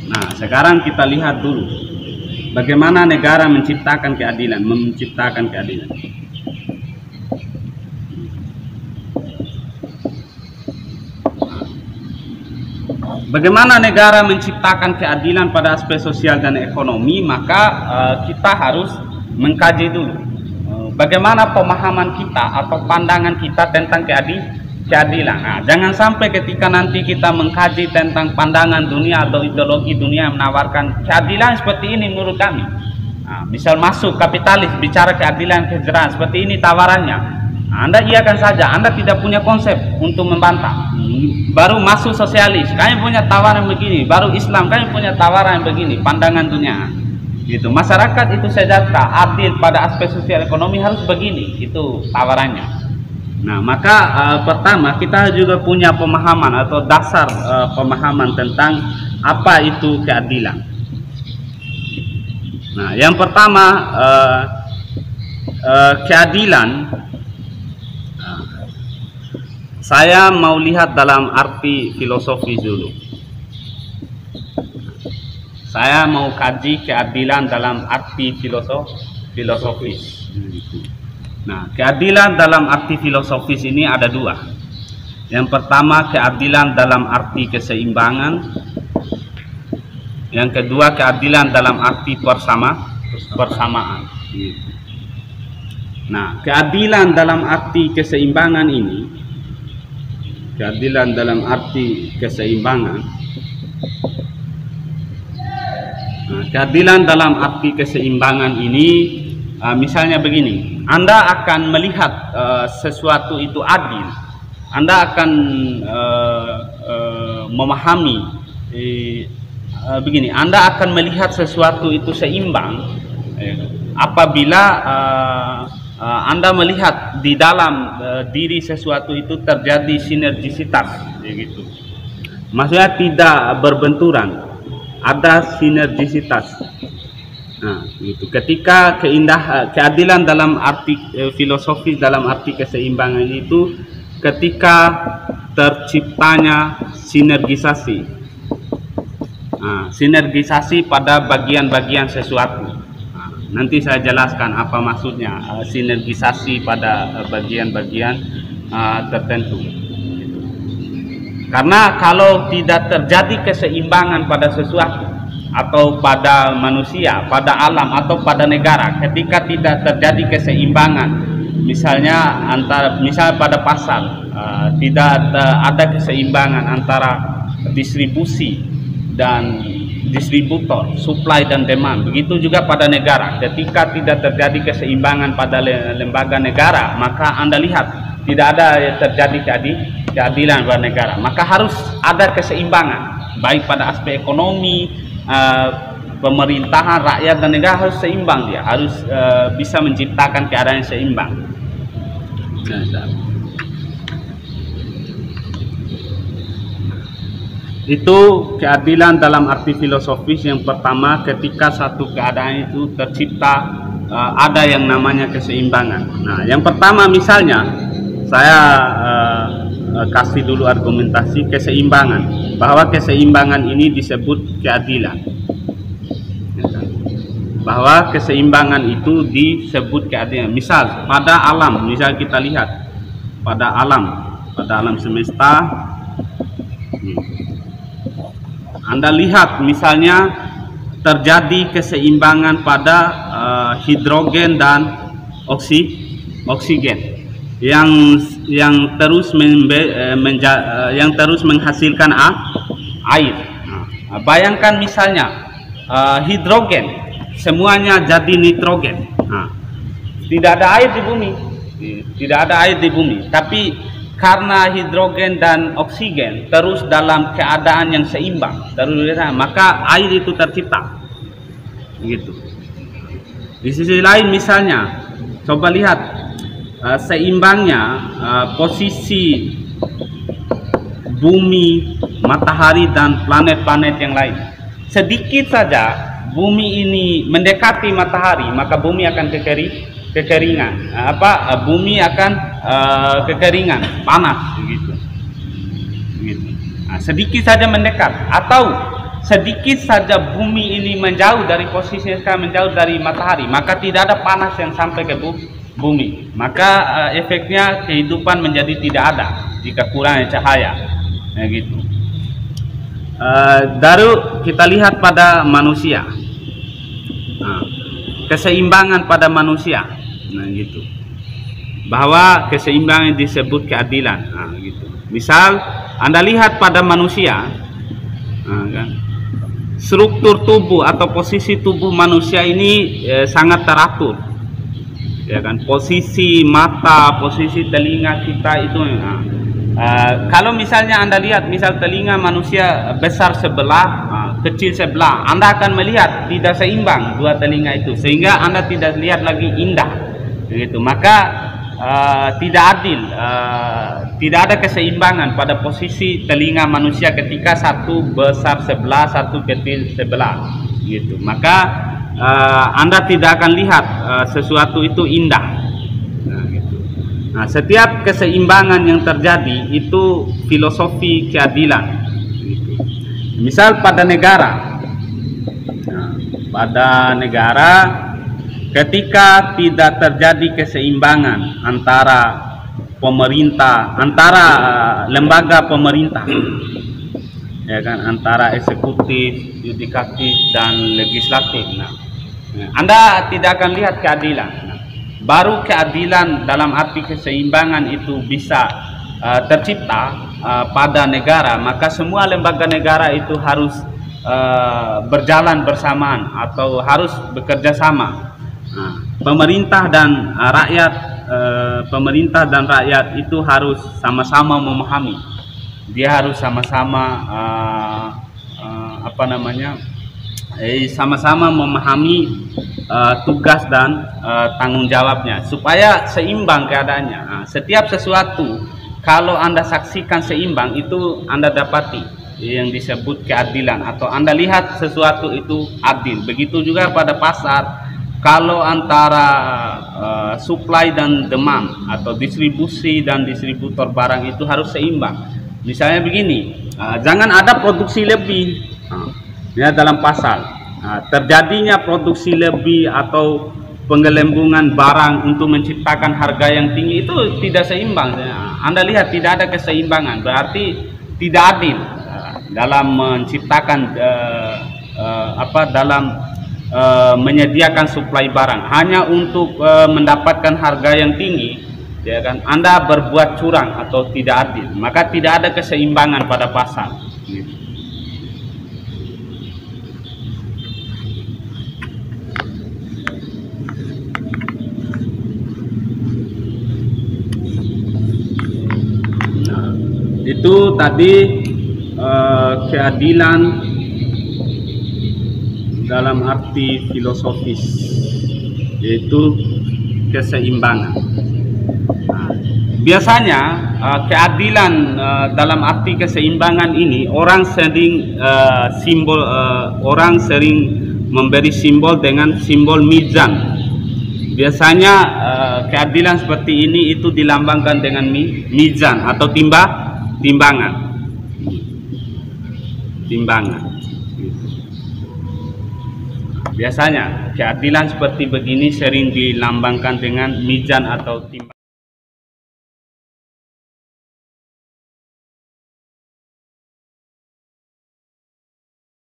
Nah, sekarang kita lihat dulu bagaimana negara menciptakan keadilan, Bagaimana negara menciptakan keadilan pada aspek sosial dan ekonomi, maka kita harus mengkaji dulu bagaimana pemahaman kita atau pandangan kita tentang keadilan. Nah, jangan sampai ketika nanti kita mengkaji tentang pandangan dunia atau ideologi dunia yang menawarkan keadilan seperti ini menurut kami. Nah, misal masuk kapitalis bicara keadilan kesejahteraan seperti ini tawarannya. Anda iakan saja, Anda tidak punya konsep untuk membantah. Baru masuk sosialis, kami punya tawaran begini. Baru Islam, kami punya tawaran begini. Pandangan dunia, gitu. Masyarakat itu sejahtera, adil pada aspek sosial ekonomi harus begini. Itu tawarannya. Nah, maka pertama kita juga punya pemahaman atau dasar pemahaman tentang apa itu keadilan. Nah, yang pertama keadilan. Saya mau lihat dalam arti filosofis dulu. Saya mau kaji keadilan dalam arti filosofis. Nah, keadilan dalam arti filosofis ini ada dua. Yang pertama keadilan dalam arti keseimbangan. Yang kedua keadilan dalam arti persamaan. Nah, keadilan dalam arti keseimbangan ini. Keadilan dalam arti keseimbangan. Nah, keadilan dalam arti keseimbangan ini misalnya begini, Anda akan melihat sesuatu itu adil, Anda akan memahami begini, Anda akan melihat sesuatu itu seimbang apabila Anda melihat di dalam diri sesuatu itu terjadi sinergisitas, gitu. Maksudnya tidak berbenturan, ada sinergisitas. Nah, gitu. Ketika keadilan dalam arti filosofis, dalam arti keseimbangan itu, ketika terciptanya sinergisasi, sinergisasi pada bagian-bagian sesuatu. Nanti saya jelaskan apa maksudnya sinergisasi pada bagian-bagian tertentu. Karena kalau tidak terjadi keseimbangan pada sesuatu atau pada manusia, pada alam atau pada negara, ketika tidak terjadi keseimbangan, misalnya pada pasar tidak ada keseimbangan antara distribusi dan distributor, supply dan demand. Begitu juga pada negara, ketika tidak terjadi keseimbangan pada lembaga negara, maka Anda lihat tidak ada terjadi keadilan pada negara. Maka harus ada keseimbangan, baik pada aspek ekonomi, pemerintahan, rakyat dan negara harus seimbang. Dia harus bisa menciptakan keadaan yang seimbang. Itu keadilan dalam arti filosofis. Yang pertama, ketika satu keadaan itu tercipta ada yang namanya keseimbangan. Nah, yang pertama misalnya saya kasih dulu argumentasi keseimbangan, bahwa keseimbangan ini disebut keadilan. Bahwa keseimbangan itu disebut keadilan. Misal pada alam, misal kita lihat pada alam semesta. Anda lihat misalnya terjadi keseimbangan pada hidrogen dan oksigen yang terus menghasilkan air. Nah, bayangkan misalnya hidrogen semuanya jadi nitrogen. Nah, tidak ada air di bumi, tapi karena hidrogen dan oksigen terus dalam keadaan yang seimbang, maka air itu tercipta, gitu. Di sisi lain misalnya, coba lihat seimbangnya posisi bumi, matahari dan planet-planet yang lain. Sedikit saja bumi ini mendekati matahari, maka bumi akan kekeringan. Bumi akan kekeringan, panas begitu. Nah, sedikit saja mendekat atau sedikit saja bumi ini menjauh dari posisinya sekarang, menjauh dari matahari, maka tidak ada panas yang sampai ke bumi. Maka efeknya kehidupan menjadi tidak ada jika kurangnya cahaya. Gitu. Baru kita lihat pada manusia, keseimbangan pada manusia, gitu. Bahwa keseimbangan disebut keadilan, gitu. Misal Anda lihat pada manusia, kan, struktur tubuh atau posisi tubuh manusia ini sangat teratur, ya kan? Posisi mata, posisi telinga kita itu. Kalau misalnya Anda lihat, misal telinga manusia besar sebelah, kecil sebelah, Anda akan melihat tidak seimbang dua telinga itu, sehingga Anda tidak lihat lagi indah, begitu. Maka tidak adil, tidak ada keseimbangan pada posisi telinga manusia ketika satu besar sebelah, satu kecil sebelah, gitu. Maka Anda tidak akan lihat sesuatu itu indah. Nah, setiap keseimbangan yang terjadi itu filosofi keadilan. Misal pada negara, ketika tidak terjadi keseimbangan antara pemerintah, antara lembaga pemerintah, ya kan, antara eksekutif, yudikatif dan legislatif. Anda tidak akan lihat keadilan. Baru keadilan dalam arti keseimbangan itu bisa tercipta pada negara, maka semua lembaga negara itu harus berjalan bersamaan atau harus bekerja sama. Pemerintah dan rakyat itu harus sama-sama memahami. Dia harus sama-sama sama-sama memahami tugas dan tanggung jawabnya supaya seimbang keadaannya. Setiap sesuatu kalau Anda saksikan seimbang, itu Anda dapati yang disebut keadilan, atau Anda lihat sesuatu itu adil. Begitu juga pada pasar, kalau antara supply dan demand atau distribusi dan distributor barang itu harus seimbang. Misalnya begini, jangan ada produksi lebih ya dalam pasar. Terjadinya produksi lebih atau penggelembungan barang untuk menciptakan harga yang tinggi itu tidak seimbang. Anda lihat tidak ada keseimbangan, berarti tidak adil dalam menciptakan menyediakan suplai barang hanya untuk mendapatkan harga yang tinggi, ya kan? Anda berbuat curang atau tidak adil, maka tidak ada keseimbangan pada pasar. Gitu. Itu tadi keadilan dalam arti filosofis, yaitu keseimbangan. Biasanya keadilan dalam arti keseimbangan ini orang sering memberi simbol dengan simbol mizan. Biasanya keadilan seperti ini itu dilambangkan dengan mizan atau timbangan. Biasanya keadilan seperti begini sering dilambangkan dengan mizan atau timbangan.